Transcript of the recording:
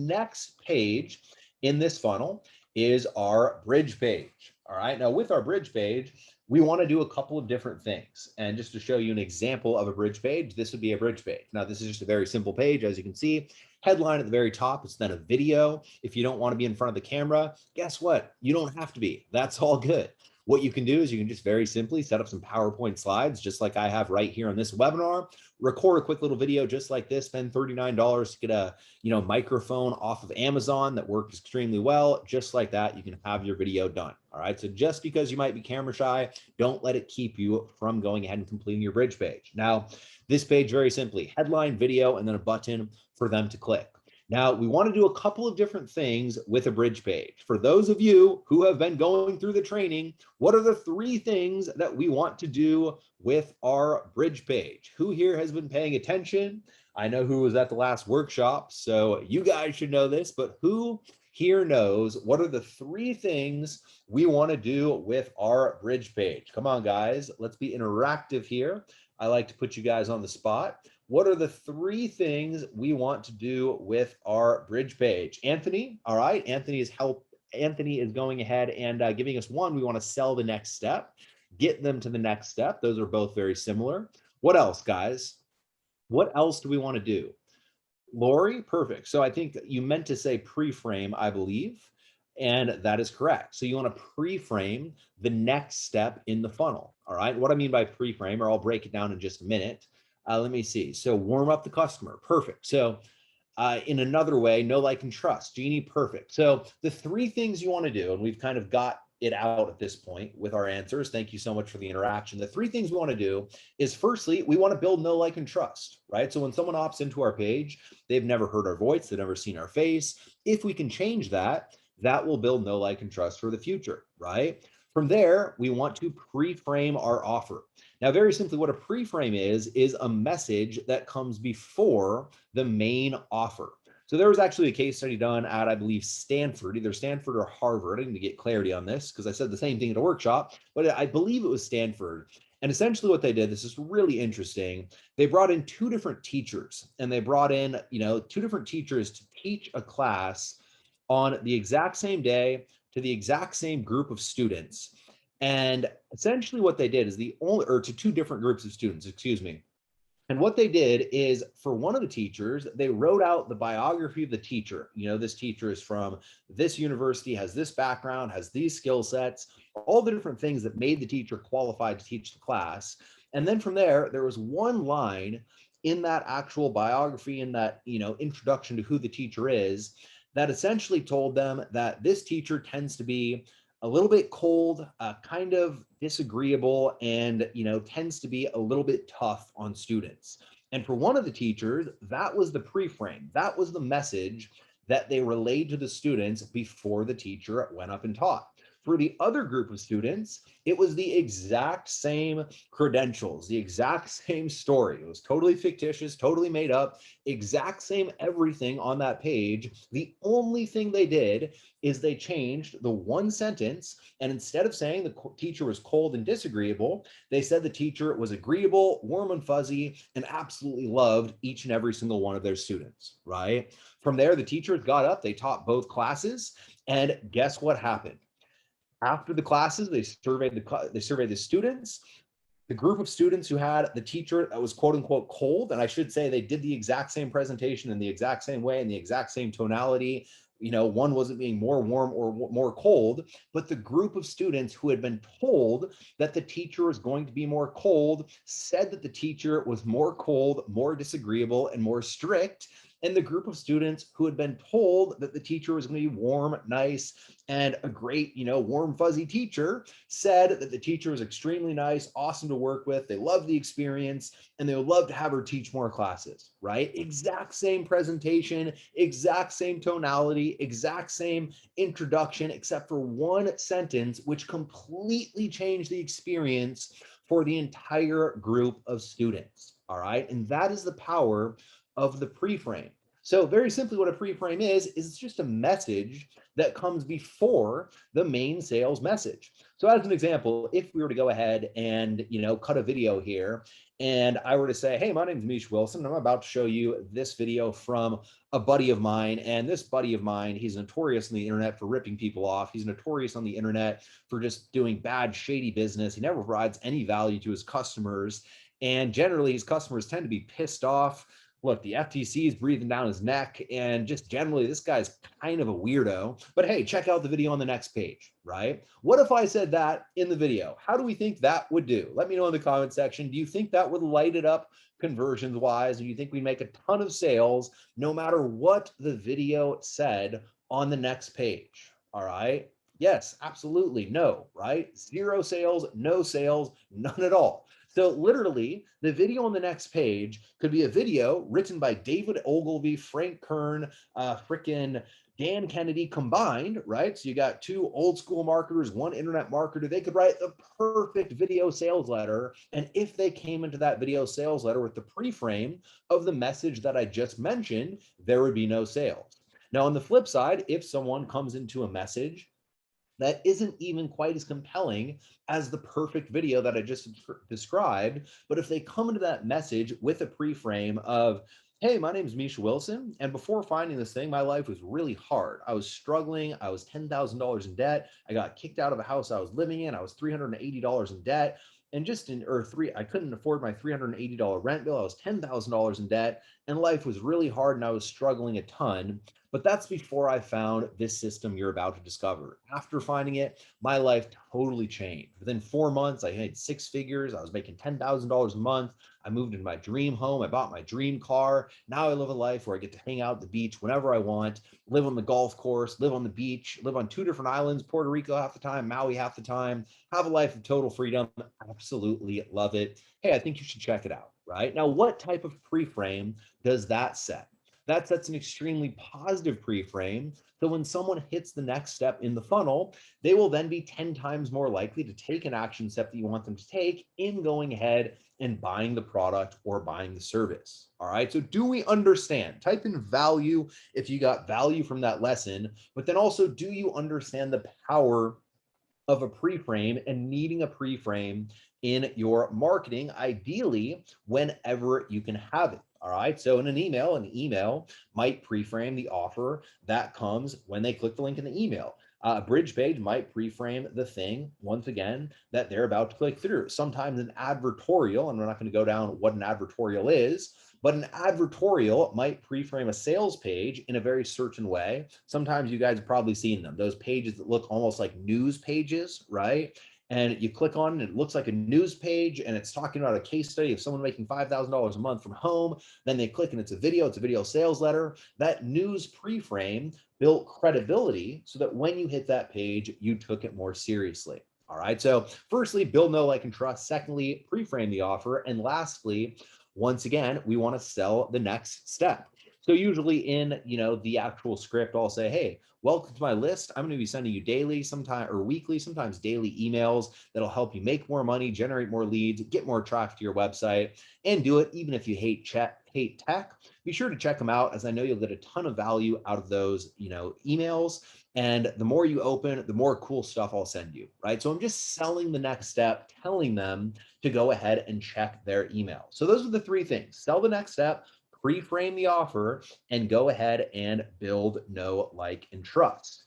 next page in this funnel is our bridge page. All right, now with our bridge page, we want to do a couple of different things. And just to show you an example of a bridge page, this would be a bridge page. Now, this is just a very simple page, as you can see. Headline at the very top, it's then a video. If you don't want to be in front of the camera, guess what? You don't have to be. That's all good. What you can do is you can just very simply set up some PowerPoint slides, just like I have right here on this webinar, record a quick little video just like this, spend $39 to get a microphone off of Amazon that works extremely well. Just like that, you can have your video done. All right, so just because you might be camera shy, don't let it keep you from going ahead and completing your bridge page. Now, this page, very simply, headline, video, and then a button for them to click. Now, we want to do a couple of different things with a bridge page. For those of you who have been going through the training, what are the 3 things that we want to do with our bridge page? Who here has been paying attention? I know who was at the last workshop, so you guys should know this, but who here knows what are the 3 things we want to do with our bridge page? Come on, guys, let's be interactive here. I like to put you guys on the spot. What are the 3 things we want to do with our bridge page? Anthony, all right, Anthony is going ahead and giving us 1. We want to sell the next step, get them to the next step. Those are both very similar. What else, guys? What else do we want to do? Lori, perfect. So I think you meant to say pre-frame, I believe, and that is correct. So you want to pre-frame the next step in the funnel. All right, what I mean by pre-frame, or I'll break it down in just a minute. Let me see. So warm up the customer. Perfect. So in another way, know, like, and trust. Jeannie, perfect. So the 3 things you want to do, and we've kind of got it out at this point with our answers. Thank you so much for the interaction. The 3 things we want to do is, firstly, we want to build know, like, and trust, right? So when someone opts into our page, they've never heard our voice, they've never seen our face. If we can change that, that will build know, like, and trust for the future, right? From there, we want to pre-frame our offer. Now, very simply, what a pre-frame is a message that comes before the main offer. So there was actually a case study done at, I believe, Stanford, either Stanford or Harvard. I need to get clarity on this because I said the same thing at a workshop, but I believe it was Stanford. And essentially what they did, this is really interesting. They brought in 2 different teachers, and they brought in, 2 different teachers to teach a class on the exact same day to the exact same group of students. And essentially what they did is to 2 different groups of students, excuse me. And what they did is, for one of the teachers, they wrote out the biography of the teacher. This teacher is from this university, has this background, has these skill sets, all the different things that made the teacher qualified to teach the class. And then from there was one line in that actual biography, in that, introduction to who the teacher is, that essentially told them that this teacher tends to be a little bit cold, kind of disagreeable, and tends to be a little bit tough on students. And for one of the teachers, that was the pre-frame. That was the message that they relayed to the students before the teacher went up and taught. For the other group of students, it was the exact same credentials, the exact same story. It was totally fictitious, totally made up, exact same everything on that page. The only thing they did is they changed the one sentence, and instead of saying the teacher was cold and disagreeable, they said the teacher was agreeable, warm and fuzzy, and absolutely loved each and every single one of their students, right? From there, the teachers got up, they taught both classes, and guess what happened? After the classes, they surveyed the students. The group of students who had the teacher that was quote unquote cold, and I should say they did the exact same presentation in the exact same way, in the exact same tonality. One wasn't being more warm or more cold, but the group of students who had been told that the teacher was going to be more cold said that the teacher was more cold, more disagreeable, and more strict. And the group of students who had been told that the teacher was going to be warm, nice, and a great, warm, fuzzy teacher said that the teacher was extremely nice, awesome to work with. They loved the experience, and they would love to have her teach more classes, right? Exact same presentation, exact same tonality, exact same introduction, except for one sentence, which completely changed the experience for the entire group of students, all right? And that is the power of the pre-frame. So very simply what a pre-frame is it's just a message that comes before the main sales message. So as an example, if we were to go ahead and, cut a video here and I were to say, hey, my name is Misha Wilson. I'm about to show you this video from a buddy of mine. And this buddy of mine, he's notorious on the internet for ripping people off. He's notorious on the internet for just doing bad, shady business. He never provides any value to his customers. And generally, his customers tend to be pissed off. Look, the FTC is breathing down his neck, and just generally, this guy's kind of a weirdo. But hey, check out the video on the next page, right? What if I said that in the video? How do we think that would do? Let me know in the comment section. Do you think that would light it up conversions wise? Do you think we make a ton of sales no matter what the video said on the next page? All right. Yes, absolutely. No, right? Zero sales, no sales, none at all. So literally, the video on the next page could be a video written by David Ogilvy, Frank Kern, frickin' Dan Kennedy combined, right? So you got two old school marketers, one internet marketer. They could write the perfect video sales letter. And if they came into that video sales letter with the pre-frame of the message that I just mentioned, there would be no sales. Now, on the flip side, if someone comes into a message that isn't even quite as compelling as the perfect video that I just described. But if they come into that message with a pre-frame of, hey, my name is Misha Wilson, and before finding this thing, my life was really hard. I was struggling. I was $10,000 in debt. I got kicked out of a house I was living in. I was $380 in debt. And I couldn't afford my $380 rent bill. I was $10,000 in debt, and life was really hard, and I was struggling a ton. But that's before I found this system you're about to discover. After finding it, my life totally changed. Within 4 months, I had six figures. I was making $10,000 a month. I moved into my dream home. I bought my dream car. Now I live a life where I get to hang out at the beach whenever I want, live on the golf course, live on the beach, live on two different islands, Puerto Rico half the time, Maui half the time, have a life of total freedom. Absolutely love it. Hey, I think you should check it out, right? Now, what type of pre-frame does that set? That sets an extremely positive pre-frame. So when someone hits the next step in the funnel, they will then be 10 times more likely to take an action step that you want them to take in going ahead and buying the product or buying the service. All right. So do we understand? Type in value if you got value from that lesson, but then also, do you understand the power of a pre-frame and needing a pre-frame in your marketing, ideally whenever you can have it? All right. So in an email might pre-frame the offer that comes when they click the link in the email. A bridge page might pre-frame the thing, once again, that they're about to click through. Sometimes an advertorial, and we're not going to go down what an advertorial is, but an advertorial might pre-frame a sales page in a very certain way. Sometimes you guys have probably seen them, those pages that look almost like news pages, right? And you click on it, it looks like a news page, and it's talking about a case study of someone making $5,000 a month from home. Then they click and it's a video sales letter. That news pre-frame built credibility so that when you hit that page, you took it more seriously. All right. So firstly, build, know, like, and trust. Secondly, pre-frame the offer. And lastly, once again, we want to sell the next step. So usually in, the actual script, I'll say, hey, welcome to my list. I'm going to be sending you daily, sometimes or weekly, sometimes daily emails that'll help you make more money, generate more leads, get more traffic to your website, and do it even if you hate tech. Be sure to check them out, as I know you'll get a ton of value out of those, emails. And the more you open, the more cool stuff I'll send you, right? So I'm just selling the next step, telling them to go ahead and check their email. So those are the three things: sell the next step, pre-frame the offer, and go ahead and build, know, like, and trust.